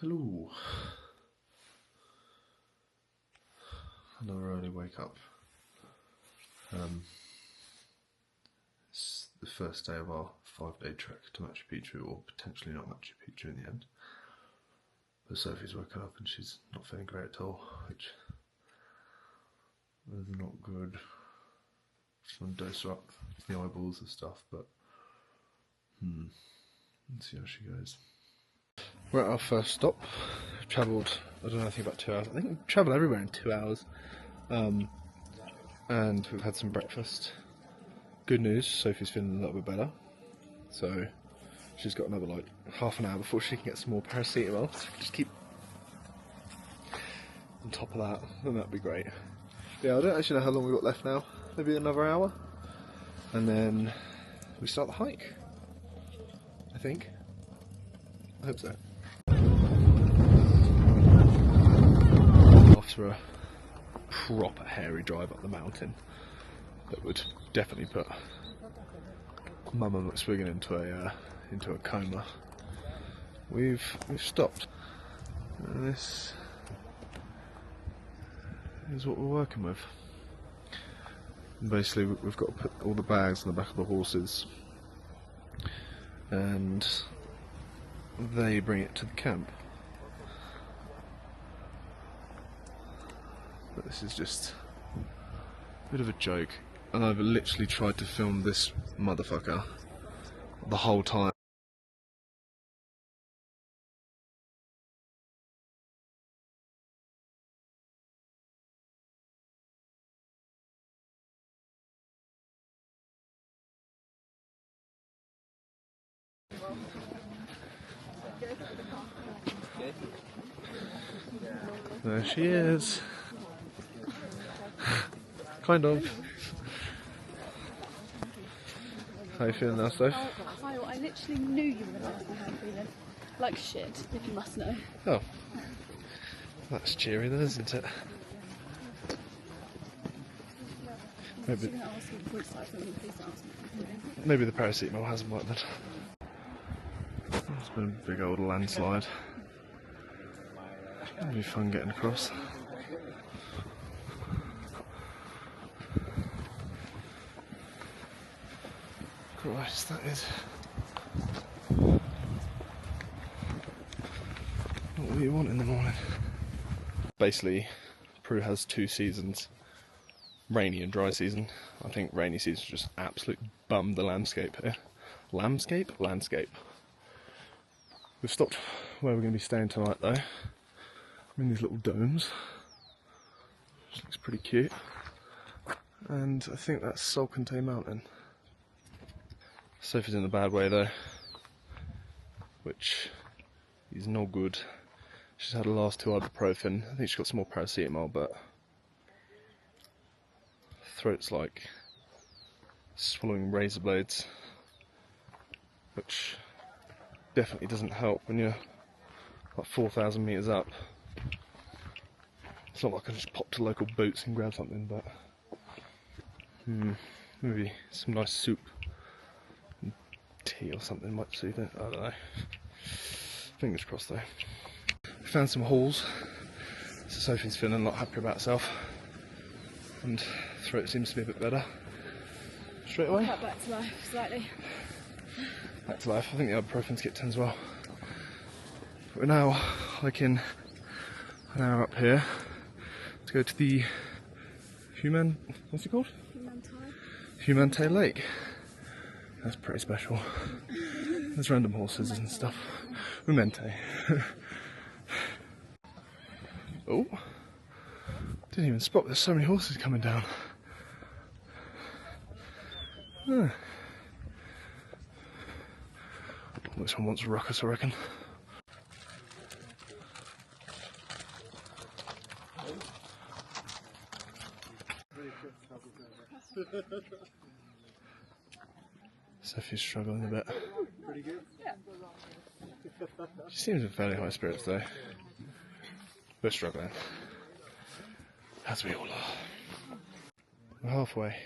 Hello. Another early wake up. It's the first day of our 5-day trek to Machu Picchu, or potentially not Machu Picchu in the end. But Sophie's woken up and she's not feeling great at all, which is not good. Just want to dose her up the eyeballs and stuff, but let's see how she goes. We're at our first stop. We've travelled, I don't know, I think about 2 hours. I think we've travelled everywhere in 2 hours. And we've had some breakfast. Good news, Sophie's feeling a little bit better. So she's got another like half an hour before she can get some more paracetamol. So just keep on top of that, and that'd be great. Yeah, I don't actually know how long we've got left now. Maybe another hour. And then we start the hike, I think. I hope so. After a proper hairy drive up the mountain that would definitely put Mama McSwiggan into a coma, we've stopped. And this is what we're working with. And basically, we've got to put all the bags on the back of the horses, and they bring it to the camp. But this is just a bit of a joke, and I've literally tried to film this motherfucker the whole time. There she is. Kind of. How you feeling now, Soph? Kyle, I literally knew you were going to ask me how I'm feeling. Like shit, if you must know. Oh. That's cheery then, isn't it? Maybe the paracetamol hasn't worked then. It's been a big old landslide. It'll be fun getting across. Christ, that is not what you want in the morning. Basically, Peru has 2 seasons, rainy and dry season. I think rainy season just absolutely bummed the landscape here. Landscape? We've stopped where we're going to be staying tonight though. We're in these little domes, which looks pretty cute. And I think that's Humantay Mountain. Sophie's in a bad way though, which is no good. She's had the last 2 ibuprofen. I think she's got some more paracetamol, but throat's like swallowing razor blades, which definitely doesn't help when you're like 4,000 metres up. It's not like I can just pop to local Boots and grab something, but maybe some nice soup and tea or something might soothe it. I don't know. Fingers crossed though. We found some halls, so Sophie's feeling a lot happier about herself, and throat seems to be a bit better. Straight away. Back to life, slightly. Back to life. I think the ibuprofen's kicked in as well. We're now hiking an hour up here to go to the what's it called? Humantay Lake. That's pretty special. There's random horses and stuff. Humantay. Oh, didn't even spot there's so many horses coming down. This one wants a ruckus, I reckon. Sophie's struggling a bit. Pretty good? Yeah. She seems in fairly high spirits though. We're struggling. As we all are. We're halfway.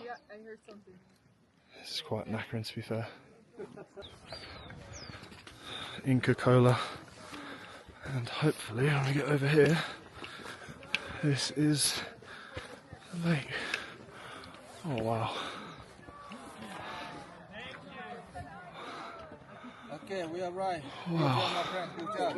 Yeah, I heard something. This is quite knackering to be fair. Inca Cola, and hopefully when we get over here, this is the lake. Oh wow. Okay, we are right. Wow. My friend, good job.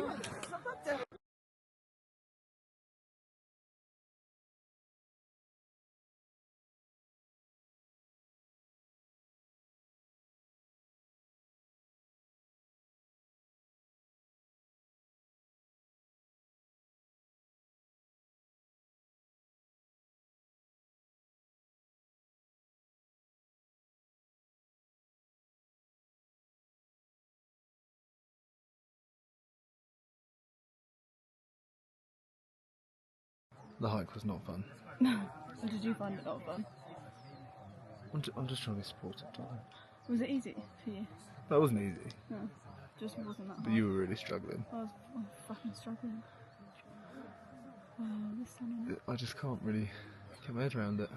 The hike was not fun. Or did you find it not fun? I'm just trying to be supportive, darling. Was it easy for you? That wasn't easy, No, just wasn't that hard. but you were really struggling. I was fucking struggling. This sun. I just can't really get my head around it.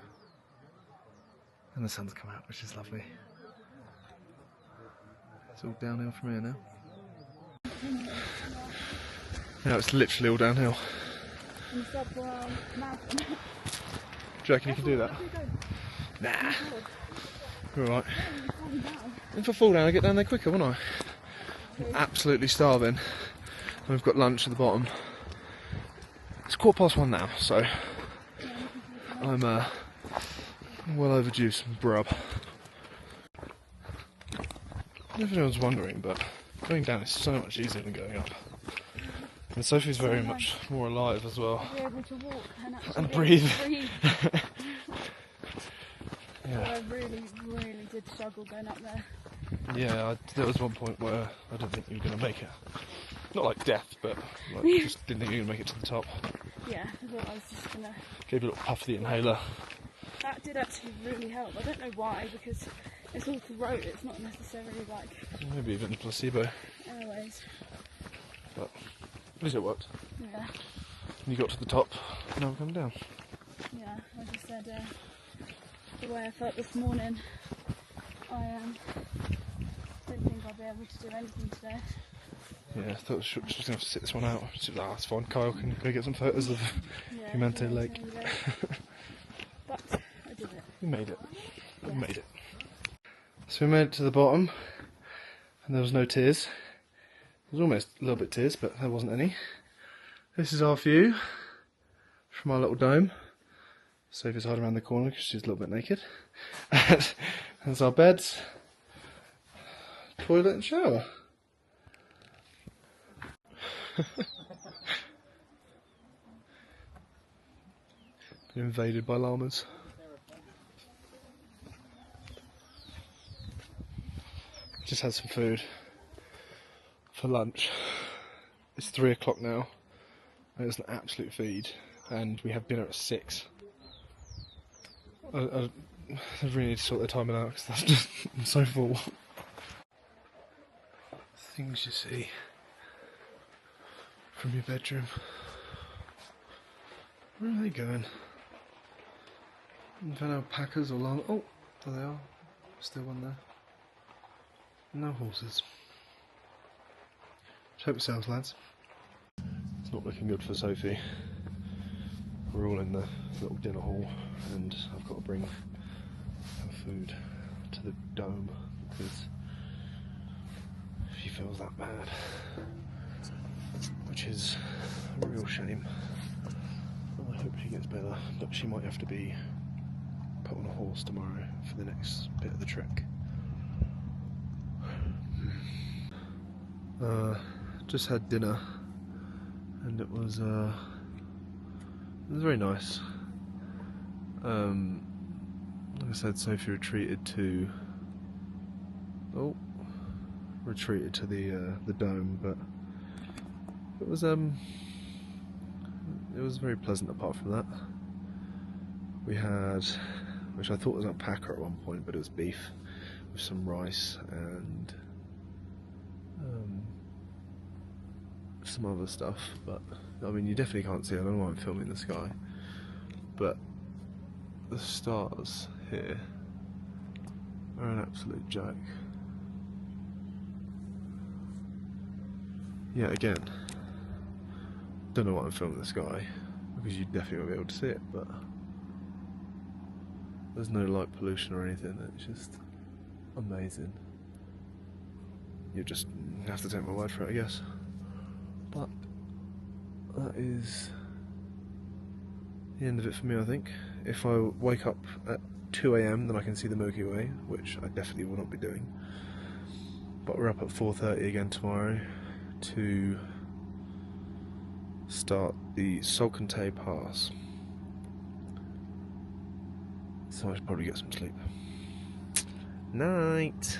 And the sun's come out, which is lovely. It's all downhill from here now. Now it's literally all downhill. And stop mountain. Do you reckon you can do that? Nah. You're alright. If I fall down, I get down there quicker, won't I? I'm absolutely starving. And we've got lunch at the bottom. It's 1:15 now, so I'm well overdue some grub. If anyone's wondering, but going down is so much easier than going up. And Sophie's very much more alive as well. Be able to walk And breathe. Yeah. I really did struggle going up there. Yeah, there was one point where I didn't think you were going to make it. Not like death, but like, just didn't think you were going to make it to the top. Yeah, I thought I was just going to... Gave a little puff of the inhaler. That did actually really help. I don't know why, because it's all throat, it's not necessarily like... Maybe even placebo. Anyways. But at least it worked. Yeah. And you got to the top, now we're coming down. Yeah, I just said the way I felt this morning, I didn't think I'd be able to do anything today. Yeah, I thought she was going to have to sit this one out. She was like, that's fine, Kyle can go get some photos of Humantay Lake. But I did it. We made it. Yeah. We made it. So we made it to the bottom, and there was no tears. There was almost a little bit of tears, but there wasn't any. This is our view from our little dome. Sophie's hiding around the corner because she's a little bit naked. There's our beds, toilet and shower. Been invaded by llamas. Just had some food for lunch. It's 3 o'clock now, and it's an absolute feed, and we have dinner at 6. I really need to sort the timing out because I'm so full. Things you see from your bedroom. Where are they going? I don't know, alpacas or llama. Oh, there they are. Still one there. No horses. Hope it sounds, lads. It's not looking good for Sophie. We're all in the little dinner hall, and I've got to bring her food to the dome because she feels that bad, which is a real shame. I hope she gets better, but she might have to be put on a horse tomorrow for the next bit of the trek. Just had dinner, and it was very nice. Like I said, Sophie retreated to the dome, but it was very pleasant. Apart from that, we had, which I thought was alpaca at one point, but it was beef with some rice and some other stuff. But I mean, you definitely can't see it. I don't know why I'm filming in the sky, but the stars here are an absolute joke. yet again. Don't know what I'm filming the sky, because you definitely won't be able to see it, but there's no light pollution or anything, it's just amazing. You just have to take my word for it, I guess. But that is the end of it for me, I think. If I wake up at 2 AM, then I can see the Milky Way, which I definitely will not be doing. But we're up at 4:30 again tomorrow to start the Humantay Pass. So I should probably get some sleep. Night!